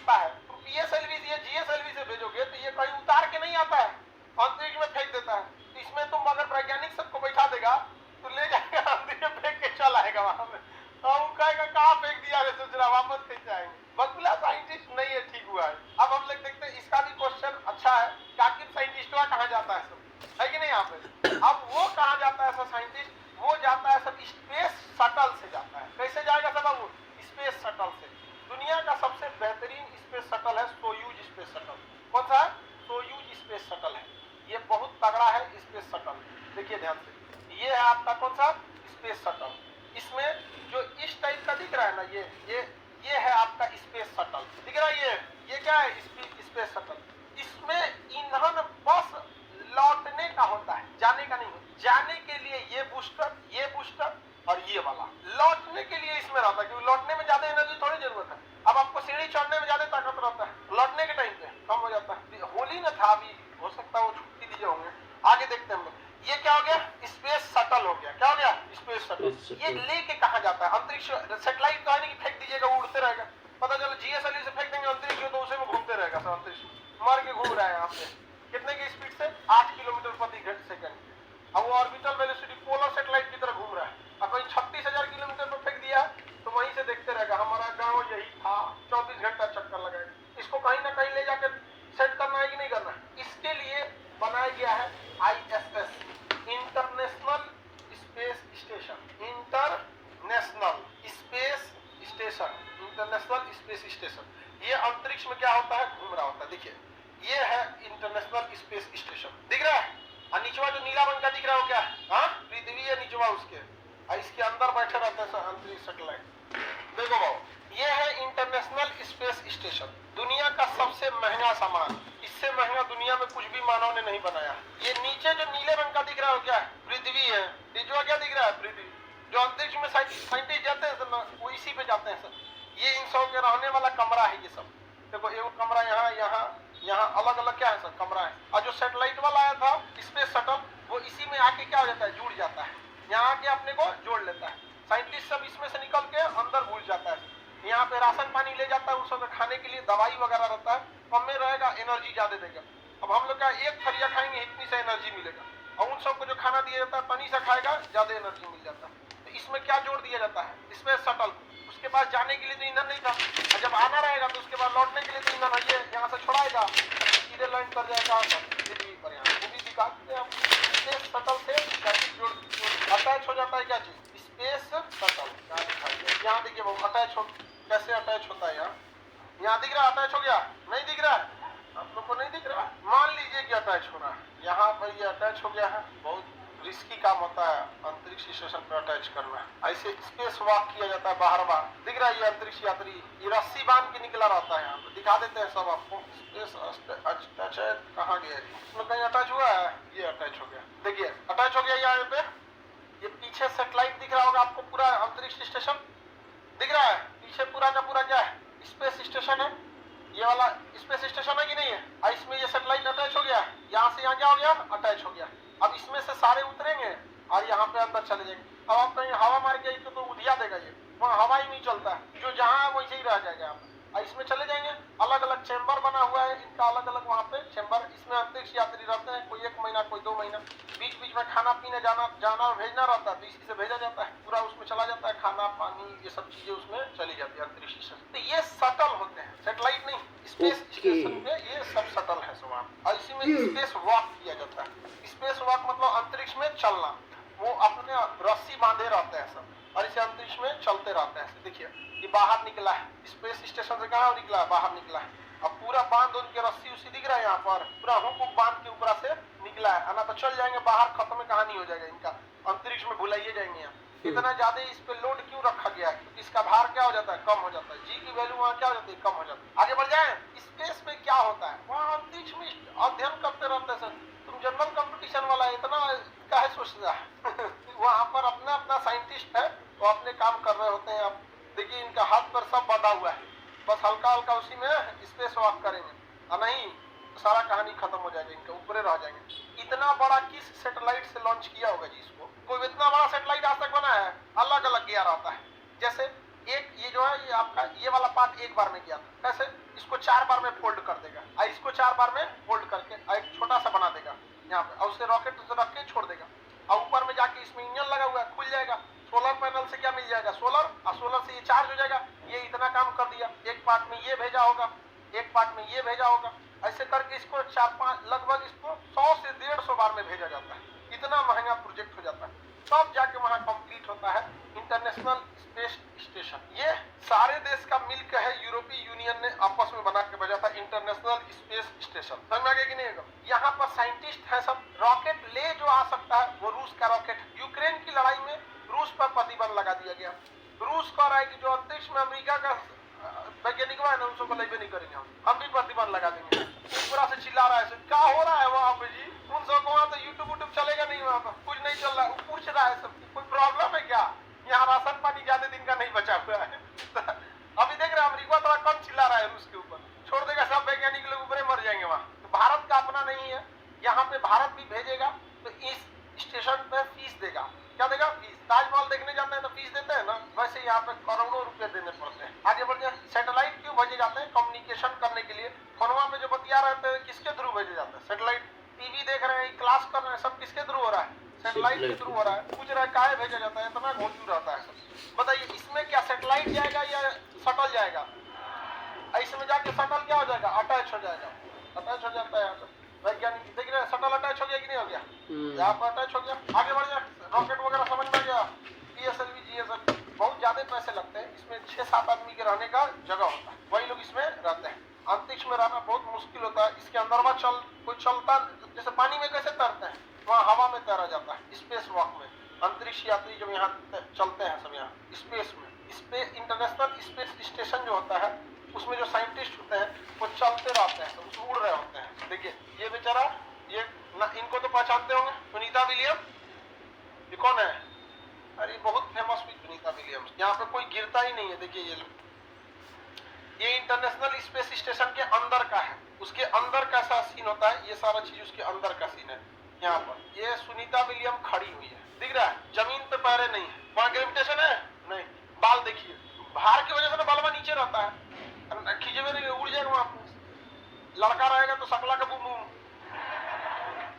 बनता है, तो पीएसएलवी से जीएसएलवी से भेजोगे तो ये कहीं उतार के नहीं आता है, अंतरिक्ष में फेंक देता है। तो इसमें तुम अगर वैज्ञानिक सबको बैठा देगा तो ले जाएगा अंतरिक्ष में फेंक के चल आएगा वहां पे, और वो कहेगा कहाँ फेंक दिया रे, सोच रहा वापस कैसे आएंगे। बगुला साइंटिस्ट नहीं है, ठीक हुआ है। अब हम लोग देखते हैं इसका भी क्वेश्चन अच्छा है कि आखिर साइंटिस्टवा कहाँ जाता है सब, है कि नहीं यहाँ पे। अब वो कहाँ जाता है सब साइंटिस्ट, वो जाता है सब स्पेस शटल से जाता है। कैसे जाएगा सब बाबू, स्पेस शटल से। दुनिया का सबसे बेहतरीन स्पेस शटल है सोयूज स्पेस शटल। कौन सा है, सोयूज स्पेस शटल है, ये बहुत तगड़ा है स्पेस शटल। देखिए ध्यान से, ये है आपका कौन सा स्पेस शटल। इसमें जो इस टाइप का दिख रहा है ना, ये है आपका स्पेस शटल, दिख रहा है। ये क्या है, स्पेस शटल। इसमें ईंधन बस लौटने का होता है, जाने का नहीं होता। जाने के लिए ये बूस्टर और ये वाला, लौटने के लिए इसमें रहता है, क्योंकि लौटने में ज्यादा एनर्जी थोड़ी जरूरत है। अब आपको सीढ़ी चढ़ने में ज्यादा ताकत रहता है, लौटने के टाइम पे कम हो जाता है। होली न था अभी, हो सकता है वो छुट्टी दिए होंगे, आगे देखते हैं हम लोग। ये क्या हो गया, स्पेस शटल हो गया। क्या हो गया, स्पेस शटल। ये लेके कहाँ जाता है, अंतरिक्ष। सेटेलाइट तो है नहीं कि फेंक दीजिएगा वो उड़ते रहेगा, पता चलो जीएसएलवी से फेंक देंगे अंतरिक्ष में तो उसे में घूमते रहेगा सब, अंतरिक्ष मर के घूम रहा है यहाँ पे। कितने की स्पीड से, 8 किलोमीटर प्रति सेकंड। अब वो ऑर्बिटल वेलोसिटी पोलर सेटेलाइट की तरह घूम रहा है। अब कहीं 36,000 किलोमीटर पर फेंक दिया तो वहीं से देखते रहेगा। हमारा गाँव यही था, 24 घंटा चक्कर लगाएगा। इसको कहीं ना कहीं ले जाकर सेट करना है कि नहीं करना है। इसके लिए बनाया गया है ISS, international space station. International space station. ये अंतरिक्ष में क्या होता है, घूम रहा होता है। देखिए ये है इंटरनेशनल स्पेस स्टेशन, दिख रहा है। और नीचवा जो नीला रंग का दिख रहा है वो क्या है, हाँ पृथ्वी है नीचवा उसके, और इसके अंदर बैठे रहते हैं अंतरिक्ष सेटेलाइट। देखो बाबू, ये है इंटरनेशनल स्पेस स्टेशन, दुनिया का सबसे महंगा सामान। इससे महंगा दुनिया में कुछ भी मानव ने नहीं बनाया। ये नीचे जो नीले रंग का दिख रहा है क्या है, पृथ्वी है। नीचवा क्या दिख रहा है, पृथ्वी। जो अंतरिक्ष में साइंटिस्ट जाते हैं वो इसी पे जाते हैं सर। ये इन सब के रहने वाला कमरा है ये सब। देखो एक कमरा यहाँ अलग अलग क्या है सर, कमरा है। और जो सैटेलाइट वाला आया था स्पेस शटल, वो इसी में आके क्या हो जाता है, जुड़ जाता है। यहाँ आके अपने को जोड़ लेता है। साइंटिस्ट सब इसमें से निकल के अंदर घुस जाता है। यहाँ पे राशन पानी ले जाता है, उन सब खाने के लिए दवाई वगैरह रहता है, कम में रहेगा, एनर्जी ज्यादा देगा। अब हम लोग का एक थरिया खाएंगे इतनी सा एनर्जी मिलेगा, और उन सबको जो खाना दिया जाता है तनी सा खाएगा, ज्यादा एनर्जी मिल जाता है। तो इसमें क्या जोड़ दिया जाता है, स्पेस शटल। उसके पास जाने के लिए तो ईंधन नहीं था, और जब आना रहेगा तो उसके बाद लौटने के लिए तो ईंधन है। यहाँ से छोड़ाएगा, सीधे लैंड कर जाएगा पृथ्वी पर। यहाँ वो भी दिखाते हैं, स्पेस शटल से जोड़ अटैच हो जाता है क्या चीज, स्पेस शटल। यहाँ देखिए वो अटैच हो, कैसे अटैच होता है। यहाँ दिख रहा है अटैच हो गया, नहीं दिख रहा है आप लोग को, नहीं दिख रहा। मान लीजिए कि अटैच हो रहा है, यहाँ पर ये अटैच हो गया है। बहुत रिस्की काम होता है अंतरिक्ष स्टेशन पर अटैच करना। ऐसे स्पेस वॉक किया जाता है बाहर बाहर। दिख रहा है ये अंतरिक्ष यात्री, ये रस्सी बांध के निकला रहता है। यहाँ पे दिखा देते हैं सब आपको। अटैच है, कहाँ गया इसमें, कहीं अटैच हुआ है, ये अटैच हो गया। देखिए अटैच हो गया यहाँ पे। ये पीछे सेटेलाइट दिख रहा होगा आपको, पूरा अंतरिक्ष स्टेशन दिख रहा है। पीछे पूरा का पूरा क्या है, स्पेस स्टेशन है। ये वाला स्पेस स्टेशन है कि नहीं है, और इसमें ये सेटेलाइट अटैच हो गया। यहाँ से यहाँ क्या हो गया, अटैच हो गया। अब इसमें से सारे उतरेंगे और यहाँ पे अंदर चले जाएंगे। अब आप कहीं हवा मार के तो उधिया देगा ये, वहाँ हवा ही नहीं चलता है, जो जहाँ है वैसे ही रह जाएगा। और इसमें चले जाएंगे, अलग अलग चैम्बर बना हुआ है इनका, अलग अलग वहाँ पे चैम्बर। इसमें अंतरिक्ष यात्री रहते हैं, कोई 1 महीना, कोई 2 महीना। बीच बीच में खाना पीने जाना भेजना रहता है, तो इसी से भेजा जाता है। पूरा उसमें चला जाता है, खाना पानी ये सब चीजें उसमें चली जाती है अंतरिक्ष स्टेशन। तो ये शटल होते हैं, सेटेलाइट नहीं, स्पेस स्टेशन पे ये सब शटल है सब। और इसी में स्पेस वॉक किया जाता है। स्पेस वॉक मतलब अंतरिक्ष में चलना। वो अपने रस्सी बांधे रहते हैं सब, और इसे अंतरिक्ष में चलते रहते हैं। देखिए ये बाहर निकला है, स्पेस स्टेशन से कहाँ निकला है, बाहर निकला है। अब पूरा बांध उनके रस्सी उसी दिख रहा है, यहाँ पर पूरा हुक बांध के ऊपर से निकला है। ना तो चल जाएंगे बाहर, खत्म कहानी हो जाएगा इनका, अंतरिक्ष में भुलाइए जाएंगे। यहाँ इतना ज्यादा इस पे लोड क्यों रखा गया है, क्योंकि इसका भार क्या हो जाता है, कम हो जाता है। जी की वैल्यू वहाँ क्या हो जाती है, कम हो जाती है। आगे बढ़ जाए, स्पेस में क्या होता है, वहाँ अंतरिक्ष में अध्ययन करते रहते हैं सर। तुम जनरल कंपटीशन वाला इतना काहे सोच रहा है वहाँ पर अपना अपना साइंटिस्ट है, वो अपने काम कर रहे होते हैं। आप देखिए इनका हाथ पर सब बंधा हुआ है, बस हल्का हल्का उसी में स्पेस वॉक करेंगे, और नहीं सारा कहानी खत्म हो जाएगा, इनके ऊपर रह जाएंगे। इतना बड़ा किस सेटेलाइट से लॉन्च किया होगा जी इसको, कोई इतना बड़ा सेटेलाइट आज तक बना है, अलग अलग गियर आता है। जैसे एक ये जो है ये आपका ये वाला पार्ट एक बार में किया था, कैसे इसको 4 बार में फोल्ड कर देगा और इसको 4 बार में फोल्ड करके और एक छोटा सा बना देगा यहाँ पे और उसे रॉकेट रख के छोड़ देगा और ऊपर में जाके इसमें इंजन लगा हुआ है खुल जाएगा। सोलर पैनल से क्या मिल जाएगा, सोलर, और सोलर से ये चार्ज हो जाएगा। ये इतना काम कर दिया, एक पार्ट में ये भेजा होगा, एक पार्ट में ये भेजा होगा, ऐसे करके इसको 4-5 लगभग इसको 100 से 150 बार में भेजा जाता है। इतना महंगा प्रोजेक्ट हो जाता है, तब जाके वहां कंप्लीट होता है इंटरनेशनल स्पेस स्टेशन। ये सारे देश का मिलकर है, यूरोपीय यूनियन ने आपस में बना के भेजा था इंटरनेशनल स्पेस स्टेशन। समझ में आ गया कि नहीं? यहाँ पर साइंटिस्ट है सब, रॉकेट ले जो आ सकता है वो रूस का रॉकेट है। यूक्रेन की लड़ाई में रूस पर प्रतिबंध लगा दिया गया। रूस कह रहा है कि जो अंतरिक्ष में अमेरिका का वैज्ञानिक है ना उसको लेबे नहीं करेंगे, हम भी प्रतिबंध लगा देंगे। पूरा से चिल्ला रहा है, क्या हो रहा है वहाँ पे जी? उन सबको वहाँ तो यूट्यूब चलेगा नहीं, वहाँ पर कुछ नहीं चल रहा है। वो पूछ रहा है सब कोई प्रॉब्लम है क्या? यहाँ राशन पानी ज्यादा दिन का नहीं बचा हुआ है। अभी देख रहे हैं अमेरिका थोड़ा कम चिल्ला रहा है रूस के ऊपर, छोड़ देगा सब वैज्ञानिक लोग ऊपर मर जाएंगे वहाँ। तो भारत का अपना नहीं है, यहाँ पे भारत भी भेजेगा तो इस स्टेशन पे फीस देगा। क्या देगा? फीस। ताजमहल देखने जाते हैं तो फीस देते हैं ना, वैसे यहाँ पे करोड़ों रुपए देने पड़ते हैं। आगे बढ़ जाए, सैटेलाइट क्यों भेजे जाते हैं? कम्युनिकेशन करने के लिए। फोनवा में जो बतिया रहते हैं किसके थ्रू भेजे जाते हैं? सैटेलाइट। टीवी देख रहे हैं, क्लास कर रहे हैं, सब किसके थ्रू हो रहा है? सैटेलाइट के थ्रू हो रहा है। पूछ रहा है काहे भेजा जाता है, इतना घोंचू रहता है सब। बताइए इसमें क्या सैटेलाइट जाएगा या शटल जाएगा? इसमें जाके शटल क्या हो जाएगा? अटैच हो जाएगा, अटैच हो जाता है यहाँ पे। वैज्ञानिक देख रहे हैं शटल अटैच हो गया कि नहीं हो गया? यहाँ पर अटैच हो गया। आगे बढ़ जाए, रॉकेट वगैरह समझ में गया। PSLV GSLV बहुत ज्यादा पैसे लगते हैं, इसमें 6-7 आदमी के रहने का जगह होता है, वही लोग इसमें रहते हैं। अंतरिक्ष में रहना बहुत मुश्किल होता है। इसके अंदर में कोई चलता, जैसे पानी में कैसे तैरते हैं वहाँ हवा में तैरा जाता है। स्पेस वॉक में अंतरिक्ष यात्री जब यहाँ चलते हैं सब यहाँ स्पेस में, स्पेस इंटरनेशनल स्पेस स्टेशन जो होता है उसमें जो साइंटिस्ट होते हैं वो चलते रहते हैं, तो उसमें उड़ रहे होते हैं। देखिए ये बेचारा, ये ना, इनको तो पहचानते होंगे, सुनीता विलियम। ये कौन है? अरे बहुत फेमस हुई सुनीता विलियम्स। यहाँ पे कोई गिरता ही नहीं है। देखिए ये लोग, ये इंटरनेशनल स्पेस स्टेशन के अंदर का है, उसके अंदर कैसा सीन होता है, ये सारा चीज उसके अंदर का सीन है। यहाँ पर ये सुनीता विलियम खड़ी हुई है, दिख रहा है? जमीन पे पैरे नहीं है, वहाँ ग्रेविटेशन है नहीं। बाल देखिए, भार की वजह से ना बालवा नीचे रहता है, खींचे हुए नहीं, उड़ जाएगा वहाँ। लड़का रहेगा तो सकला का बुम बुम,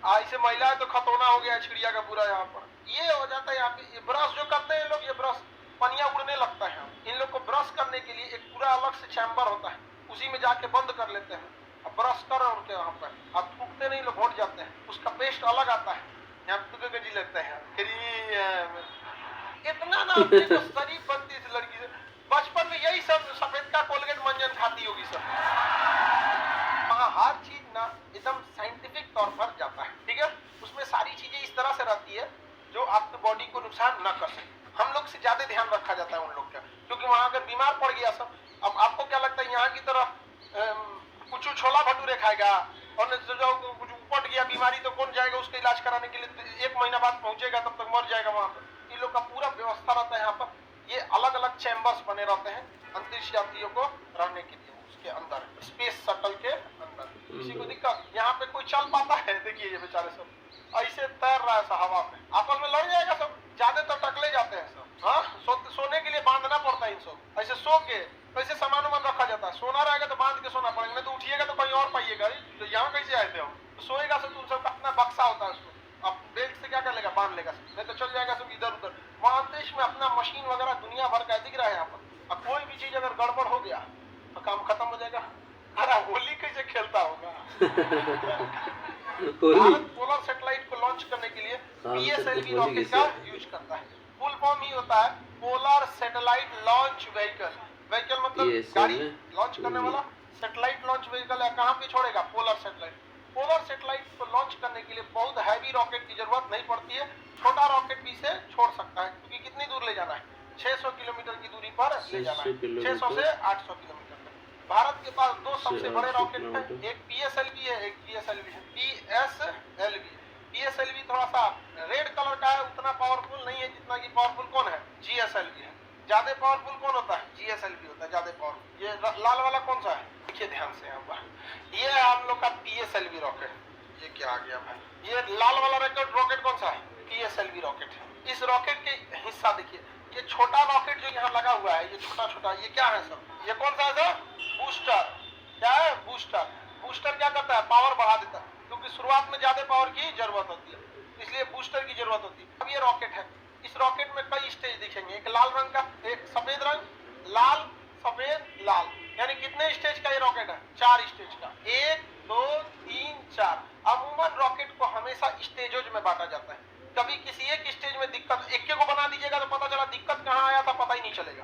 ऐसे महिला है तो खतौना हो गया चिड़िया का पूरा। यहाँ पर ये हो जाता है। यहाँ पे ये ब्रश जो करते हैं लोग, ये ब्रश पनिया उड़ने लगता है। इन लोग को ब्रश करने के लिए एक पूरा अलग से चैम्बर होता है, उसी में जाके बंद कर लेते हैं। अब ब्रश कर उनके वहाँ पर, अब थूकते नहीं, लोग घोट जाते हैं, उसका पेस्ट अलग आता है। यहाँ पे जी लगता है इतना ना अपने को शरीफ बनती इस लड़की से। बचपन में यही सब सफेद का कोलगेट मंजन खाती होगी सब। हाँ, हर चीज ना एकदम साइंटिफिक तौर पर जाता है, ठीक है? उसमें सारी चीजें इस तरह से रहती है जो आपके बॉडी को नुकसान न कर सके। हम लोग से ज्यादा ध्यान रखा जाता है उन लोग का, क्योंकि वहां अगर बीमार पड़ गया सब। अब आपको क्या लगता है यहाँ की तरह कुछ छोला भटूरे खाएगा और कुछ उपट गया बीमारी तो कौन जाएगा उसका इलाज कराने के लिए? 1 महीना बाद पहुंचेगा, तब तक मर जाएगा वहां पर। इन लोग का पूरा व्यवस्था रहता है यहाँ पर। ये अलग अलग चैम्बर्स बने रहते हैं अंतरिक्ष यात्रियों को रहने के लिए, उसके अंदर स्पेस शटल के अंदर। किसी को दिक्कत? यहाँ पे कोई चल पाता है? देखिए ये बेचारे सब ऐसे तैर रहा है हवा में, आपस में लड़ जाएगा सब, ज्यादातर टकले जाते हैं सब। हाँ, सोने के लिए बांधना पड़ता है इन सब, ऐसे सो के ऐसे सामान वामान रखा जाता है। सोना रहेगा तो बांध के सोना पड़ेगा, नहीं तो उठिएगा तो कहीं और पाइएगा। तो यहाँ कैसे आए थे हम? तो सोएगा सब, उन सबका अपना बक्सा होता है, उसको अब बेल्ट से क्या कर लेगा, बांध लेगा, नहीं तो चल जाएगा सब इधर उधर। वहाँ अंतरिक्ष में अपना मशीन वगैरह दुनिया भर का दिख रहा है यहाँ पर। अब कोई भी चीज अगर गड़बड़ हो गया तो काम खत्म हो जाएगा। अरे होली कैसे खेलता होगा? भारत पोलर सैटेलाइट को लॉन्च करने के लिए PSLV रॉकेट का यूज करता है। फुल फॉर्म ही होता है polar satellite launch vehicle. Vehicle मतलब गाड़ी लॉन्च करने वाला, सैटेलाइट लॉन्च व्हीकल है। कहाँ पे छोड़ेगा? Polar satellite. पोलर सैटेलाइट को लॉन्च करने के लिए बहुत हैवी रॉकेट की जरूरत नहीं पड़ती है, छोटा रॉकेट भी इसे छोड़ सकता है। क्योंकि कितनी दूर ले जाना है? 600 किलोमीटर की दूरी पर ले जाना है, 600 से 800 किलोमीटर। भारत के पास 2 सबसे बड़े रॉकेट हैं, एक PSLV है, एक PSLV है। PSLV थोड़ा सा रेड कलर का है, उतना पावरफुल नहीं है जितना कि पावरफुल कौन है? GSLV है। ज्यादा पावरफुल कौन होता है? GSLV होता है ज्यादा पावरफुल। ये लाल वाला कौन सा है? देखिए ध्यान से यहाँ पर, ये है हम लोग का PSLV रॉकेट। ये क्या आ गया भाई? ये लाल वाला रॉकेट कौन सा है? PSLV रॉकेट है। इस रॉकेट के हिस्सा देखिए, ये छोटा रॉकेट जो यहाँ लगा हुआ है, ये छोटा छोटा, ये क्या है सब? ये कौन सा है सर? बूस्टर। क्या है? बूस्टर। बूस्टर क्या करता है? पावर बढ़ा देता है, क्योंकि शुरुआत में ज्यादा पावर की जरूरत होती है, इसलिए बूस्टर की जरूरत होती है। अब ये रॉकेट है, इस रॉकेट में कई स्टेज दिखेंगे, एक लाल रंग का, एक सफेद रंग, लाल सफेद लाल, यानी कितने स्टेज का ये रॉकेट है? 4 स्टेज का। 1 2 3 4। अमूमन रॉकेट को हमेशा स्टेजों में बांटा जाता है। कभी किसी एक स्टेज में दिक्कत, एक को बना दीजिएगा तो पता चला दिक्कत कहाँ आया था पता ही नहीं चलेगा,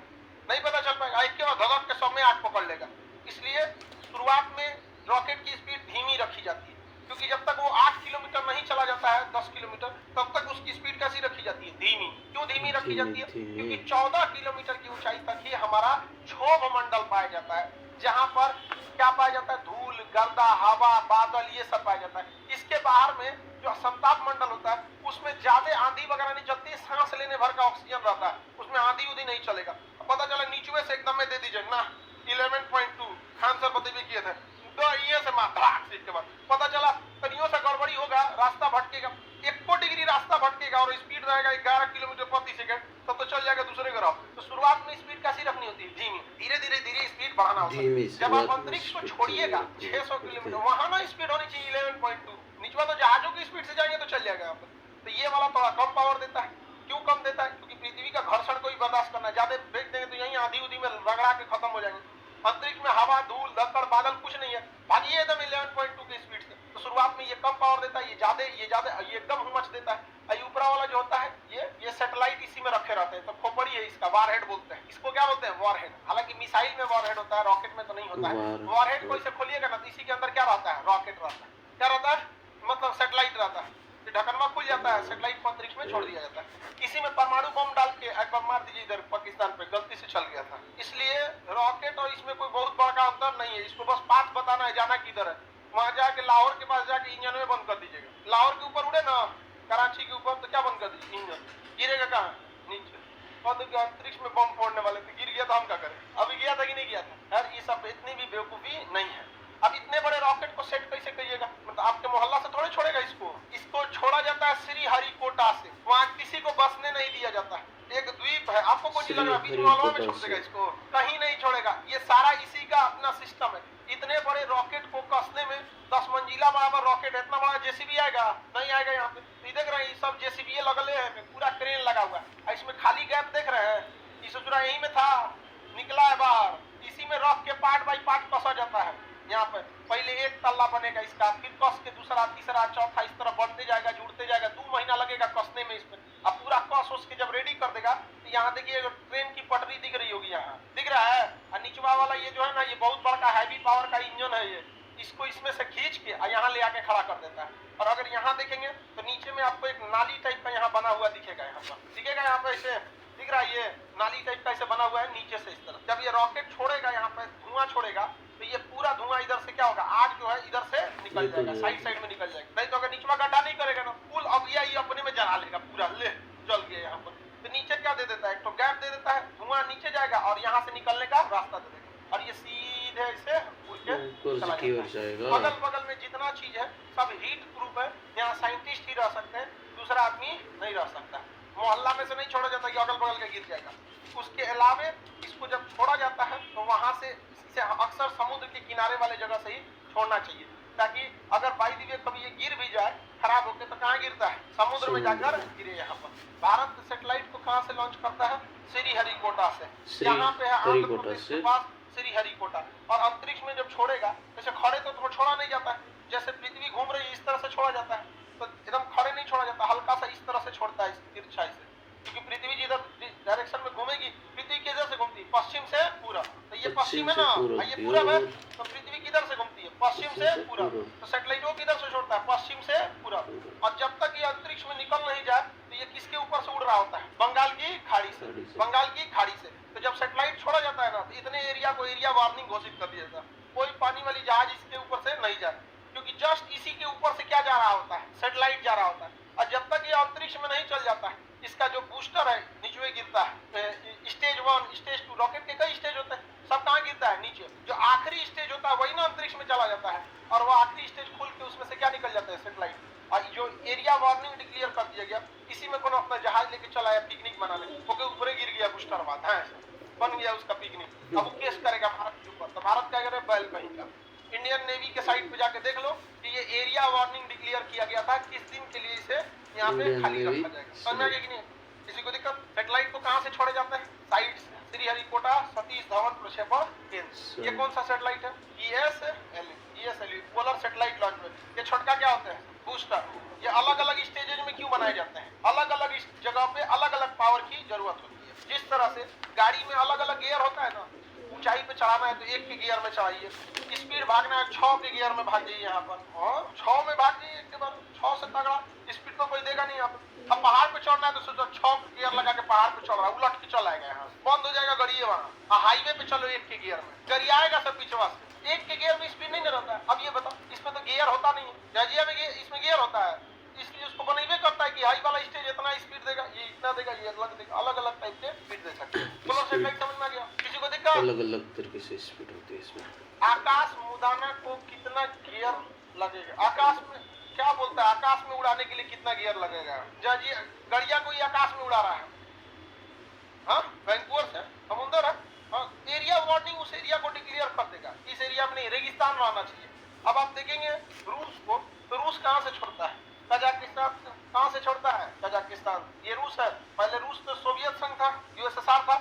नहीं पता चल पाएगा, एक के बाद धड़क के सब में आग पकड़ लेगा। इसलिए शुरुआत में रॉकेट की स्पीड धीमी रखी जाती है, क्योंकि जब तक वो 8 किलोमीटर नहीं चला जाता है, 10 किलोमीटर, तब तक उसकी स्पीड कैसी रखी जाती है? धीमी। क्यों धीमी रखी जाती है? क्योंकि 14 किलोमीटर की ऊंचाई तक ही हमारा क्षोभ मंडल पाया जाता है, जहां पर क्या पाया जाता है? धूल, गर्दा, हवा, बादल, ये सब पाया जाता है। इसके बाहर में जो समताप मंडल होता है, उसमें ज्यादा आंधी वगैरह नहीं चलती, सांस लेने भर का ऑक्सीजन रहता है, उसमें आंधी उधी नहीं चलेगा। पता चला नीचे से एकदम में दे दीजिए ना 11.2 खान सर बतेबे किए थे, तो ये से मात्रा के बाद पता चला तनियों से गड़बड़ी होगा, रास्ता भटकेगा, 1 डिग्री रास्ता भटकेगा और स्पीड रहेगा 11 किलोमीटर प्रति सेकंड, तब तो चल जाएगा दूसरे ग्रह। तो शुरुआत में स्पीड कैसी रखनी होती है? धीमी। धीरे धीरे स्पीड बढ़ाना होता है। जब आप अंतरिक्ष को छोड़िएगा 600 किलोमीटर, वहां ना स्पीड होनी चाहिए 11.2। नीचे तो जहाजों की स्पीड से जाएंगे तो चल जाएगा यहाँ पर। तो ये वाला थोड़ा कम पावर देता है। क्यों कम देता है? क्योंकि पृथ्वी का घर्षण को ही बर्दाश्त करना है, ज्यादा फेंक देंगे तो यही आंधी उधी में रगड़ा के खत्म हो जाएंगे। अंतरिक्ष में हवा, धूल, धक्कड़, बादल कुछ नहीं है, भागिए एकदम 11.2 की स्पीड से। तो शुरुआत में ये कम पावर देता है, ये एकदम हुमच देता है। ऊपरा वाला जो होता है ये सैटेलाइट इसी में रखे रहते हैं, तो खोपड़ी है इसका, वॉरहेड बोलते हैं इसको। क्या बोलते हैं? वॉरहेड। हालांकि मिसाइल में वॉरहेड होता है, रॉकेट में तो नहीं होता है। वॉरहेड को इसे खोलिएगा ना तो इसी के अंदर क्या रहता है? रॉकेट रहता है। क्या रहता है? मतलब सैटेलाइट रहता है, ढक्कनवा खुल जाता है, सैटेलाइट को अंतरिक्ष में छोड़ दिया जाता है। इसी में परमाणु बम डाल के एक बार मार दीजिए, इधर पाकिस्तान पे गलती से चल गया था। इसलिए रॉकेट और इसमें कोई बहुत बड़ा अंतर नहीं है, इसको बस पाथ बताना है, जाना किधर है। वहां जाके लाहौर के पास जाके इंजन में बंद कर दीजिएगा। लाहौर के ऊपर उड़े ना, कराची के ऊपर, तो क्या बंद कर दीजिए? इंजन गिरेगा कहाँ? नीचे। और तो अंतरिक्ष में बम फोड़ने वाले थे, गिर गया तो हम क्या करें? अभी गया था कि नहीं गया था? यार ये सब इतनी भी बेवकूफी नहीं है। अब इतने बड़े रॉकेट को सेट कैसे करिएगा? मतलब आपके मोहल्ला से थोड़े छोड़ेगा इसको छोड़ा जाता है श्रीहरिकोटा से, वहाँ किसी को बसने नहीं दिया जाता है। एक द्वीप है, आपको कुछ लग रहा है बीच मोहल्ला में छोड़ देगा इसको? कहीं नहीं छोड़ेगा। ये सारा इसी का अपना सिस्टम है। इतने बड़े रॉकेट को कसने में 10 मंजिला बराबर रॉकेट, इतना बड़ा जेसीबी आएगा? नहीं आएगा। यहाँ पे देख रहे हैं सब जेसीबी लगले हैं, पूरा क्रेन लगा हुआ है। इसमें खाली गैप देख रहे हैं, इस यही में था, निकला है बाहर, इसी में रख के पार्ट बाई पार्ट कसा जाता है। यहाँ पे पहले एक तल्ला बनेगा इसका, फिर कस के दूसरा, तीसरा, चौथा, इस तरह बनते जाएगा, जुड़ते जाएगा। 2 महीना लगेगा कसने में इसमें। अब पूरा कस उसके जब रेडी कर देगा तो यहाँ देखिए ट्रेन की पटरी दिख रही होगी, यहाँ दिख रहा है। और निचवा वाला ये जो है ना, ये बहुत बड़ा हैवी पावर का इंजन है। ये इसको इसमें से खींच के यहाँ ले आके खड़ा कर देता है। और अगर यहाँ देखेंगे तो नीचे में आपको एक नाली टाइप का यहाँ बना हुआ दिखेगा, यहाँ पर दिखेगा, यहाँ पे ऐसे दिख रहा है, ये नाली टाइप का ऐसे बना हुआ है नीचे से इस तरह। जब ये रॉकेट छोड़ेगा, यहाँ पे धुआं छोड़ेगा, तो ये पूरा धुआं इधर से क्या होगा? आग जो है इधर से निकल जाएगा, साइड में निकल जाएगा। नहीं तो अगर नीचे गड्ढा नहीं करेगा ना, फुल अब ये अपने में जला लेगा पूरा, ले जल गया यहाँ पर। तो नीचे क्या दे देता है? एक तो गैप दे देता है, धुआं नीचे जाएगा और यहाँ से निकलने का रास्ता दे देगा, और ये सीधे से उड़ के चला जाएगा। अगल बगल में जितना चीज है सब हीट प्रूफ है, यहाँ साइंटिस्ट ही रह सकते हैं, दूसरा आदमी नहीं रह सकता। मोहल्ला में से नहीं छोड़ा जाता कि अगल बगल का गिर जाएगा। उसके अलावे इसको जब छोड़ा जाता है तो वहां से इसे अक्सर समुद्र के किनारे वाले जगह से ही छोड़ना चाहिए, ताकि अगर बाई दी वे कभी ये गिर भी जाए खराब होके तो कहाँ गिरता है? समुद्र में जाकर गिरे। यहाँ पर भारत सैटेलाइट को कहाँ से लॉन्च करता है? श्रीहरिकोटा से। यहाँ पे है आंध्र प्रदेश के पास श्रीहरिकोटा। और अंतरिक्ष में जब छोड़ेगा, जैसे खड़े तो छोड़ा नहीं जाता है, जैसे पृथ्वी घूम रही है इस तरह से छोड़ा जाता है, तो एकदम खड़े नहीं छोड़ा जाता, हल्का सा इस तरह से छोड़ता है, इस तिरछाई से। क्योंकि पृथ्वी जिधर डायरेक्शन में घूमेगी, पृथ्वी किधर से घूमती है? पश्चिम से पूरब। तो ये पश्चिम है ना, ये पूरब है, तो पृथ्वी किधर से घूमती है? पश्चिम से पूरब। तो सैटेलाइट वो किधर से छोड़ता है? पश्चिम से पूरब। और जब तक ये अंतरिक्ष में निकल नहीं जाए तो ये किसके ऊपर से उड़ रहा होता है? बंगाल की खाड़ी से। बंगाल की खाड़ी से। तो जब सैटेलाइट छोड़ा जाता है ना, तो इतने एरिया को एरिया वार्निंग घोषित कर दिया जाता है, कोई पानी वाली जहाज इसके ऊपर से नहीं जाए, क्योंकि जस्ट इसी के ऊपर से क्या जा रहा होता है? सैटेलाइट जा रहा होता है। और जब तक ये अंतरिक्ष में नहीं चल जाता है, इसका जो बूस्टर है नीचे गिरता है। स्टेज 1, स्टेज 2, रॉकेट के कई स्टेज होते हैं, सब कहाँ गिरता है? नीचे। जो आखिरी स्टेज होता है वही ना अंतरिक्ष में चला जाता है, और वो आखिरी स्टेज खुल के उसमें से क्या निकल जाता है? सैटेलाइट। और जो एरिया वार्निंग डिक्लेयर कर दिया गया, इसी में कोनो अपना जहाज लेके चला आया पिकनिक मनाने, ओके ऊपर गिर गया बुस्टरबाद, हाँ बन गया उसका पिकनिक, अब वो केस करेगा भारत के ऊपर, तो भारत क्या करे, बैल कहीं का। इंडियन नेवी के साइट पे जाके देख लो कि ये एरिया वार्निंग डिक्लेयर किया गया था, किस दिन के लिए इसे यहाँ पे खाली रखा जाएगा। समझ में आ गया कि नहीं? किसी को दिक्कत? सेटेलाइट को कहाँ से छोड़े जाते हैं? साइट से। श्रीहरिकोटा सतीश धवन प्रक्षेपण केंद्र, ये कौन सा सेटेलाइट है? ESLV polar satellite launch. ये छोटका क्या होता है? बूस्टर। ये अलग अलग स्टेजेज में क्यों बनाए जाते हैं? अलग अलग जगह पे अलग अलग पावर की जरूरत होती है। जिस तरह से गाड़ी में अलग अलग गियर होता है ना, ऊंचाई पे चढ़ाना है तो 1 के गियर में चढ़ाइए, स्पीड भागना है 6 के गियर में भाग जाइए यहाँ पर, और 6 में भाग जाइए, एक के बाद 6 से तगड़ा स्पीड तो कोई देगा नहीं यहाँ पे। अब पहाड़ पे चढ़ना है तो सोचो 6 गियर लगा के पहाड़ पे चढ़ रहा है, उलट के चल आएगा, यहाँ बंद हो जाएगा गाड़ी वहाँ। हाईवे पे चलो 1 के गियर में, गाड़ी आएगा सब पिछवा से। 1 के गियर में स्पीड नहीं रहता है। अब ये बताओ, इसमें तो गियर होता नहीं है, जाजिया में इसमें गियर होता है, इसलिए उसको बनाइए करता है कि हाई वाला स्टेज इतना स्पीड देगा, ये इतना देगा, ये अलग देगा, अलग अलग टाइप के स्पीड दे सकते हैं। बोलो सेटेलाइट समझ में आ गया? किसी को दिक्कत? अलग अलग तरीके से स्पीड होती है इसमें। आकाश मुदाना को कितना गियर लगेगा? आकाश में क्या बोलता है, आकाश में उड़ाने के लिए कितना गियर लगेगा? जाजिए गड़िया कोई आकाश में उड़ा रहा है, हाँ वैंकूवर से समुद्र है, हाँ एरिया वार्निंग उस एरिया को डिक्लेयर कर देगा, इस एरिया में नहीं, रेगिस्तान रहना चाहिए। अब आप देखेंगे रूस को, तो रूस कहाँ से छोड़ता है? कजाकिस्तान से। कहाँ से छोड़ता है? कजाकिस्तान। ये रूस है, पहले रूस तो सोवियत संघ था, USSR था,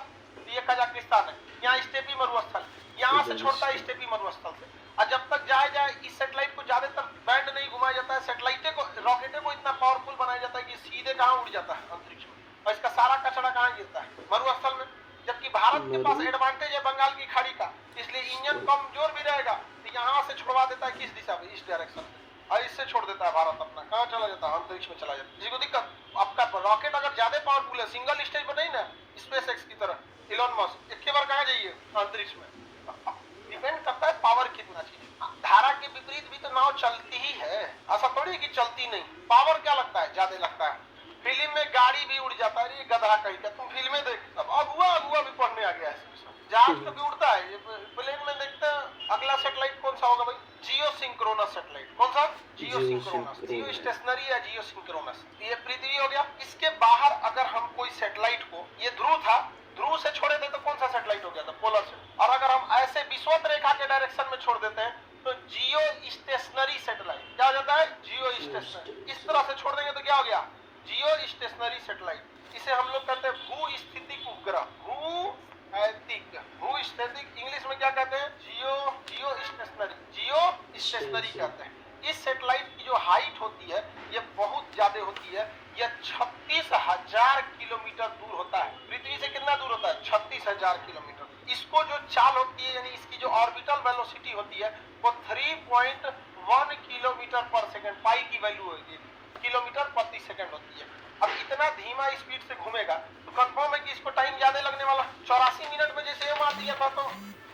ये कजाकिस्तान है। यहाँ स्टेपी मरुस्थल, यहाँ से छोड़ता है स्टेपी मरुस्थल से। और जब तक जाए इस सेटेलाइट को ज्यादातर बैंड नहीं घुमाया जाता है, सेटेलाइटे को, रॉकेटे को इतना पावरफुल बनाया जाता है कि सीधे कहाँ उड़ जाता है अंतरिक्ष में, और इसका सारा कचरा कहाँ गिरता है? मरुस्थल में। जबकि भारत के पास एडवांटेज है बंगाल की खाड़ी का, इसलिए इंजन कमजोर भी रहेगा, तो यहाँ से छोड़वा देता है किस दिशा में? इस डायरेक्शन में, और इससे छोड़ देता है भारत अपना, कहाँ चला जाता है? अंतरिक्ष में चला जाता है। किसी को दिक्कत? आपका रॉकेट अगर ज्यादा पावरफुल है, सिंगल स्टेज पर नहीं ना, SpaceX की तरह, इलॉन मस्क, एक के बार कहाँ जाइए? अंतरिक्ष में। डिपेंड करता है पावर कितना चाहिए। धारा के विपरीत भी तो नाव चलती ही है, ऐसा थोड़ी कि चलती नहीं। पावर क्या लगता है? ज्यादा लगता है। फिल्म में गाड़ी भी उड़ जाता है, ये गधा कहीं का, तुम फिल्में देख, अब अगुआ भी पढ़ने आ गया है। जहाज तो भी उड़ता है, ये प्लेन में देखते हैं। अगला सेटेलाइट कौन सा होगा भाई? जियो सिंक्रोनस सेटेलाइट। कौन सा? जियो सिंक्रोनस। जियो स्टेशनरी या जियो सिंक्रोनस, ये पृथ्वी हो गया। इसके बाहर अगर हम कोई सेटेलाइट को, ये ध्रुव था, ध्रुव से छोड़े थे तो कौन सा सेटेलाइट हो गया था? पोलर से। और अगर हम ऐसे विषुवत रेखा के डायरेक्शन में छोड़ देते हैं तो जियो स्टेशनरी सेटेलाइट क्या हो जाता है? जियो स्टेशनरी। इस तरह से छोड़ देंगे तो क्या हो गया? जियो स्टेशनरी सेटेलाइट। इसे हम लोग कहते हैं भू स्थितिक उपग्रह, भू स्थितिक इंग्लिश में क्या कहते हैं? जियो स्टेशनरी कहते हैं। इस सेटेलाइट की जो हाइट होती है ये बहुत ज्यादा होती है, यह 36,000 किलोमीटर दूर होता है। पृथ्वी से कितना दूर होता है? 36,000 किलोमीटर। इसको जो चाल होती है, यानी इसकी जो ऑर्बिटल वेलोसिटी होती है, वो 3.1 किलोमीटर पर सेकंड, पाई की वैल्यू होगी, किलोमीटर प्रति सेकंड होती है। अब इतना धीमा स्पीड से घूमेगा तो कंफर्म है कि इसको टाइम ज्यादा लगने वाला। 84 मिनट में जैसे ये मार दिया था तो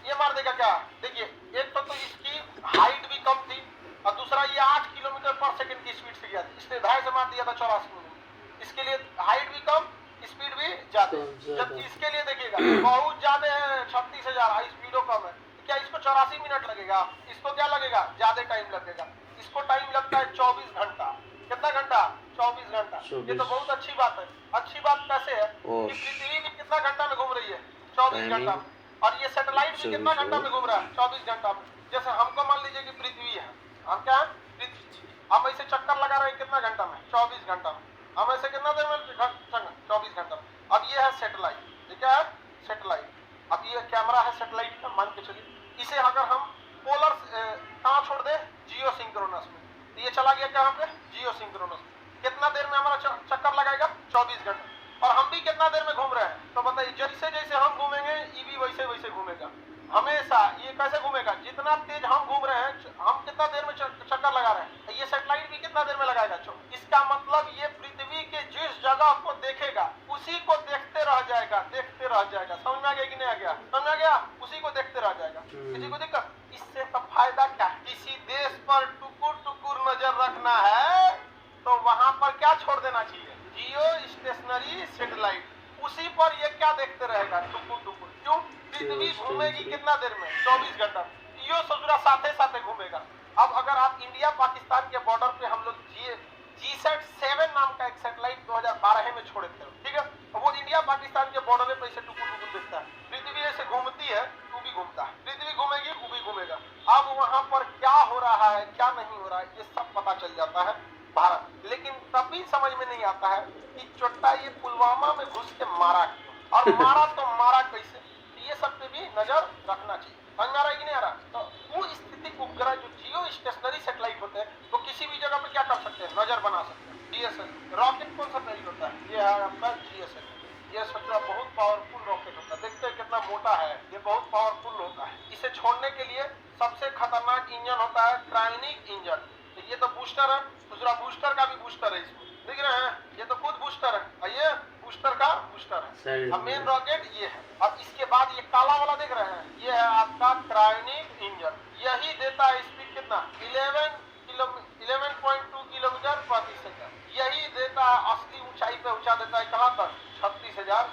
ये मार देगा क्या? देखिए, एक तो इसकी हाइट भी कम थी, और दूसरा ये 8 किलोमीटर पर सेकंड की स्पीड से गया, इसने 2.5 से मार दिया था 84 मिनट। इसके लिए हाइट भी कम, स्पीड भी ज्यादा, जबकि इसके लिए देखिएगा बहुत ज्यादा है, 36,000, स्पीडो कम है। क्या इसको 84 मिनट लगेगा? इसको क्या लगेगा? ज्यादा टाइम लगेगा। इसको टाइम लगता है 24 घंटा। कितना घंटा? 24 घंटा। ये तो बहुत अच्छी बात है। अच्छी बात कैसे है कि पृथ्वी भी कितना घंटा में घूम रही है? 24 घंटा में। और ये सेटेलाइट भी कितना घंटा में घूम रहा है? 24 घंटा में। जैसे हमको मान लीजिए कि पृथ्वी है, हम क्या है? पृथ्वी। हम ऐसे चक्कर लगा रहे हैं कितना घंटा में? 24 घंटा में। हम ऐसे कितना देर में? 24 घंटा में। अब ये है सेटेलाइट, ये क्या है? सेटेलाइट। अब ये कैमरा है सेटेलाइट का, मान के चलिए। इसे अगर हम पोलर कहाँ छोड़ दे? जियो सिंक्रोनस में, तो ये चला गया कहाँ पे? जियो सिंक्रोनस। कितना देर में हमारा चक्कर लगाएगा? 24 घंटा। और हम भी कितना देर में घूम रहे हैं? तो बताइए, जैसे जैसे हम घूमेंगे ये भी वैसे वैसे घूमेगा हमेशा। ये कैसे घूमेगा? जितना तेज हम घूम रहे हैं, हम कितना देर में चक्कर लगा रहे हैं, ये सेटेलाइट भी कितना देर में लगाएगा? इसका मतलब ये पृथ्वी के जिस जगह को देखेगा उसी को देखते रह जाएगा, देखते रह जाएगा। समझ में आ गया कि नहीं आ गया? समझ में आ गया? उसी को देखते रह जाएगा। किसी को दिक्कत? इससे तो फायदा क्या? किसी देश पर टुकुर टुकुर नजर रखना है तो वहां पर क्या छोड़ देना चाहिए? जियो स्टेशनरी सेटेलाइट। उसी पर ये क्या देखते रहेगा? टुकुर टुकुर। क्यों? पृथ्वी घूमेगी कितना देर में? 24 घंटा। यो ससुरा साथे साथे घूमेगा। अब अगर आप इंडिया पाकिस्तान के बॉर्डर पे हम लोग जीसैट 7 नाम का एक सैटेलाइट 2012 में छोड़े थे, ठीक है। वो इंडिया पाकिस्तान के बॉर्डर पे ऐसे टुकुर टुकुर दिखता है। पृथ्वी ऐसे घूमती है, तू भी घूमता है, पृथ्वी घूमेगी, तू भी घूमेगा। अब वहां पर क्या हो रहा है, क्या नहीं हो रहा है, ये सब पता चल जाता है भारत। लेकिन तब भी समझ में नहीं आता है कि चोट्टा ये पुलवामा में घुस के मारा क्यों, और मारा तो मारा कैसे, ये सब पे भी नजर रखना चाहिए। समझ आ रहा है कि नहीं आ रहा? तो वो स्थिति उपग्रह जो जियो स्टेशनरी सैटेलाइट होते हैं, तो किसी भी जगह पे क्या कर सकते हैं, नजर बना सकते हैं। जीएसएल रॉकेट कौन सा तैयार होता है, ये है आपका जीएसएल। ये सोचो बहुत पावरफुल रॉकेट होता है, देखते हैं कितना मोटा है, ये बहुत पावरफुल होता है। इसे छोड़ने के लिए सबसे खतरनाक इंजन होता है क्रायोनिक इंजन। तो ये तो बूस्टर है, दूसरा बूस्टर का भी बूस्टर है, इसमें दिख रहे हैं, ये तो खुद बूस्टर है और ये बूस्टर का बूस्टर है। अब मेन रॉकेट ये है। अब इसके बाद ये काला वाला देख रहे हैं, ये है आपका क्रायोनिक इंजन। यही देता है स्पीड कितना, 11.2 किलोमीटर प्रति सेकंड। यही देता है असली ऊंचाई पे ऊंचा देता है, कहां तक, 36,000